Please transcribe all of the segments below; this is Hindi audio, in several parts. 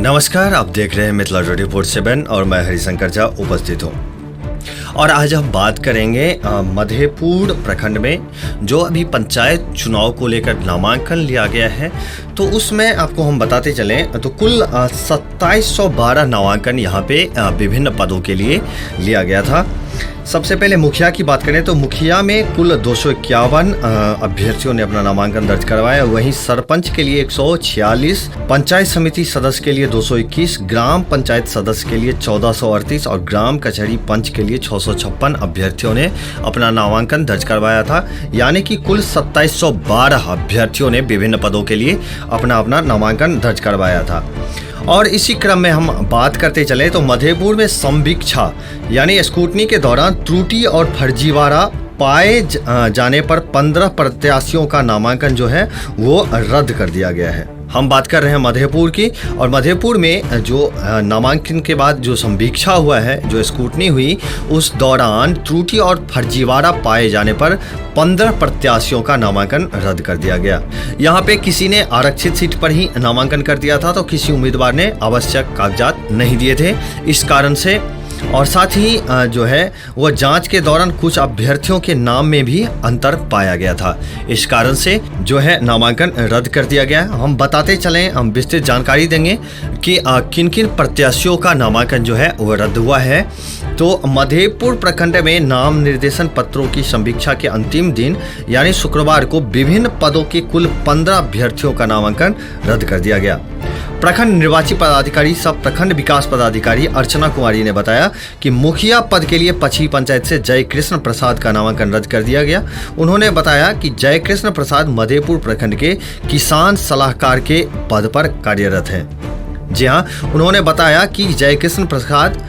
नमस्कार, आप देख रहे हैं मिथिला 24/7 और मैं हरिशंकर झा उपस्थित हूँ। और आज हम बात करेंगे मधेपुर प्रखंड में जो अभी पंचायत चुनाव को लेकर नामांकन लिया गया है, तो उसमें आपको हम बताते चलें तो कुल 2712 नामांकन यहाँ पे विभिन्न पदों के लिए लिया गया था। सबसे पहले मुखिया की बात करें तो मुखिया में कुल 251 अभ्यर्थियों ने अपना नामांकन दर्ज करवाया। वहीं सरपंच के लिए 146, पंचायत समिति सदस्य के लिए 221, ग्राम पंचायत सदस्य के लिए 1438 और ग्राम कचहरी पंच के लिए 656 अभ्यर्थियों ने अपना नामांकन दर्ज करवाया था। यानी कि कुल 2712 अभ्यर्थियों ने विभिन्न पदों के लिए अपना नामांकन दर्ज करवाया था। और इसी क्रम में हम बात करते चले तो मधेपुर में संवीक्षा यानी स्क्रूटनी के दौरान त्रुटि और फर्जीवाड़ा पाए जाने पर 15 प्रत्याशियों का नामांकन जो है वो रद्द कर दिया गया है। हम बात कर रहे हैं मधेपुर की, और मधेपुर में जो नामांकन के बाद जो संवीक्षा हुआ है, जो स्क्रूटनी हुई, उस दौरान त्रुटि और फर्जीवाड़ा पाए जाने पर 15 प्रत्याशियों का नामांकन रद्द कर दिया गया। यहाँ पे किसी ने आरक्षित सीट पर ही नामांकन कर दिया था, तो किसी उम्मीदवार ने आवश्यक कागजात नहीं दिए थे। इस कारण से और साथ ही जो है वह जांच के दौरान कुछ अभ्यर्थियों के नाम में भी अंतर पाया गया था। इस कारण से जो है नामांकन रद्द कर दिया गया। हम बताते चलें, हम विस्तृत जानकारी देंगे कि किन किन प्रत्याशियों का नामांकन जो है वह रद्द हुआ है। तो मधेपुर प्रखंड में नाम निर्देशन पत्रों की समीक्षा के अंतिम दिन यानी शुक्रवार को विभिन्न पदों के कुल 15 अभ्यर्थियों का नामांकन रद्द कर दिया गया। प्रखंड निर्वाची पदाधिकारी सह प्रखंड विकास पदाधिकारी अर्चना कुमारी ने बताया कि मुखिया पद के लिए पछी पंचायत से जय कृष्ण प्रसाद का नामांकन रद्द कर दिया गया। उन्होंने बताया कि जय कृष्ण प्रसाद मधेपुर प्रखंड के किसान सलाहकार के पद पर कार्यरत हैं। जी हाँ, उन्होंने बताया कि जय कृष्ण प्रसाद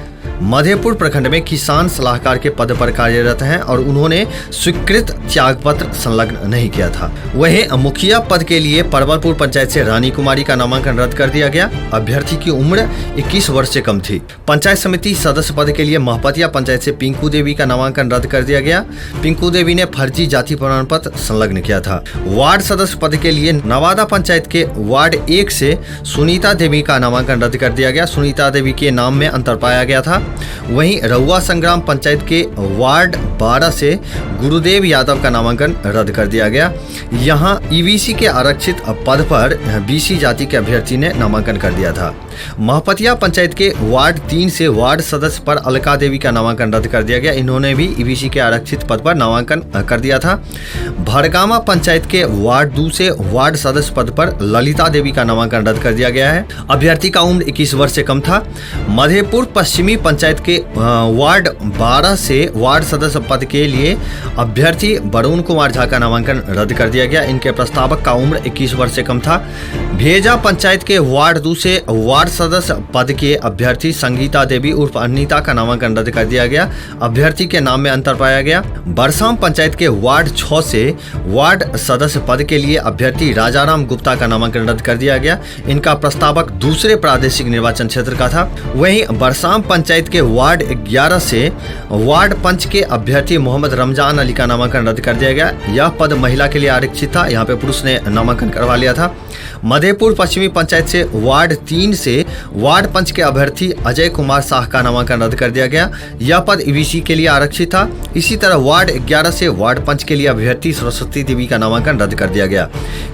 मधेपुर प्रखंड में किसान सलाहकार के पद पर कार्यरत हैं और उन्होंने स्वीकृत त्यागपत्र संलग्न नहीं किया था। वहीं मुखिया पद के लिए परवलपुर पंचायत से रानी कुमारी का नामांकन रद्द कर दिया गया। अभ्यर्थी की उम्र 21 वर्ष से कम थी। पंचायत समिति सदस्य पद के लिए महपतिया पंचायत से पिंकू देवी का नामांकन रद्द कर दिया गया। पिंकू देवी ने फर्जी जाति प्रमाण पत्र संलग्न किया था। वार्ड सदस्य पद के लिए नवादा पंचायत के वार्ड 1 से सुनीता देवी का नामांकन रद्द कर दिया गया। सुनीता देवी के नाम में अंतर पाया गया था। वहीं रउआ संग्राम पंचायत के वार्ड 12 से गुरुदेव यादव का नामांकन रद्द कर दिया गया। यहां ईबीसी के आरक्षित पद पर बीसी जाति के अभ्यर्थी ने नामांकन कर दिया था। महपतिया पंचायत के वार्ड 3 से वार्ड सदस्य पर अलका देवी का नामांकन रद्द कर दिया गया। इन्होंने भी ईबीसी के आरक्षित पद पर नामांकन कर दिया था। भरगामा पंचायत के वार्ड 2 से वार्ड सदस्य पद पर ललिता देवी का नामांकन रद्द कर दिया गया है। अभ्यर्थी का उम्र 21 वर्ष से कम था। मधेपुर पश्चिमी पंचायत के वार्ड 12 से वार्ड सदस्य पद के लिए अभ्यर्थी वरुण कुमार झा का नामांकन रद्द कर दिया गया। इनके प्रस्तावक का उम्र 21 वर्ष से कम था। भेजा पंचायत के वार्ड 2 से वार्ड सदस्य पद के अभ्यर्थी संगीता देवी उर्फ अनीता का नामांकन रद्द कर दिया गया। अभ्यर्थी के नाम में अंतर पाया गया। बरसाम पंचायत के वार्ड 6 से वार्ड सदस्य पद के लिए अभ्यर्थी राजाराम गुप्ता का नामांकन रद्द कर दिया गया। इनका प्रस्तावक दूसरे प्रादेशिक निर्वाचन क्षेत्र का था। वहीं बरसाम पंचायत के वार्ड 11 से वार्ड पंच के अभ्यर्थी मोहम्मद रमजान अली का नामांकन रद्द कर दिया गया। यह पद महिला के लिए आरक्षित था। यहाँ पे पुरुष ने नामांकन करवा लिया था। मधेपुर पश्चिमी पंचायत से वार्ड 3 से वार्ड पंच के अभ्यर्थी अजय कुमार शाह का नामांकन रद्द कर दिया गया। यह पद ईबीसी के लिए आरक्षित था। इसी तरह वार्ड 11 से वार्ड पंच के लिए अभ्यर्थी सरस्वती देवी का नामांकन रद्द कर दिया गया।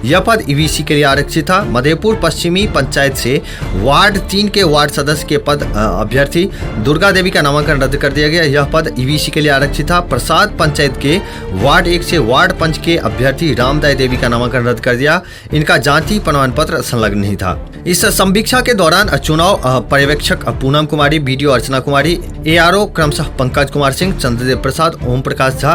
यह पद ईबीसी के लिए आरक्षित था। मधेपुर पश्चिमी पंचायत से वार्ड 3 के वार्ड सदस्य के पद अभ्यर्थी दुर्गा देवी का नामांकन रद्द कर दिया गया। यह पद ईबीसी के लिए आरक्षित था। प्रसाद पंचायत के वार्ड 1 से वार्ड पंच के अभ्यर्थी रामदाय देवी का नामांकन रद्द कर दिया। इनका जाति प्रमाण पत्र संलग्न नहीं था। इस समीक्षा के दौरान चुनाव पर्यवेक्षक पूनम कुमारी, बीडीओ अर्चना कुमारी, एआरओ क्रमशः पंकज कुमार सिंह, चंद्रदेव प्रसाद, ओम प्रकाश झा,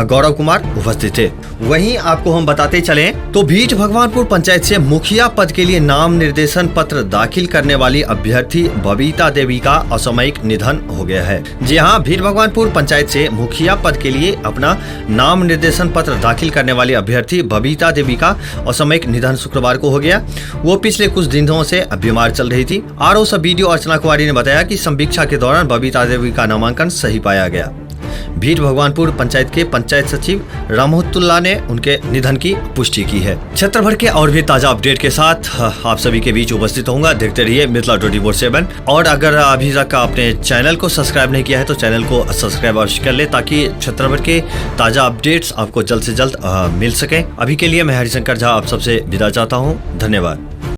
गौरव कुमार उपस्थित थे। वहीं आपको हम बताते चलें तो भीट भगवानपुर पंचायत से मुखिया पद के लिए नाम निर्देशन पत्र दाखिल करने वाली अभ्यर्थी बबीता देवी का असामयिक निधन हो गया है। जी हाँ, भीट भगवानपुर पंचायत से मुखिया पद के लिए अपना नाम निर्देशन पत्र दाखिल करने वाली अभ्यर्थी बबीता देवी का असामयिक निधन शुक्रवार को हो गया। वो पिछले कुछ दिनों से बीमार चल रही थी। आरओ सब बीडीओ अर्चना कुमारी ने बताया कि संवीक्षा के दौरान बबीता देवी का नामांकन सही पाया गया। भीट भगवानपुर पंचायत के पंचायत सचिव रामहुतुल्ला ने उनके निधन की पुष्टि की है। क्षेत्र भर के और भी ताजा अपडेट के साथ आप सभी के बीच उपस्थित होऊंगा। देखते रहिए मिथिला 24/7। और अगर अभी तक आपने चैनल को सब्सक्राइब नहीं किया है तो चैनल को सब्सक्राइब अवश्य कर ले, ताकि क्षेत्र भर के ताजा अपडेट्स आपको जल्द से जल्द मिल सके। अभी के लिए मैं हरिशंकर झा आप सबसे विदा चाहता हूँ। धन्यवाद।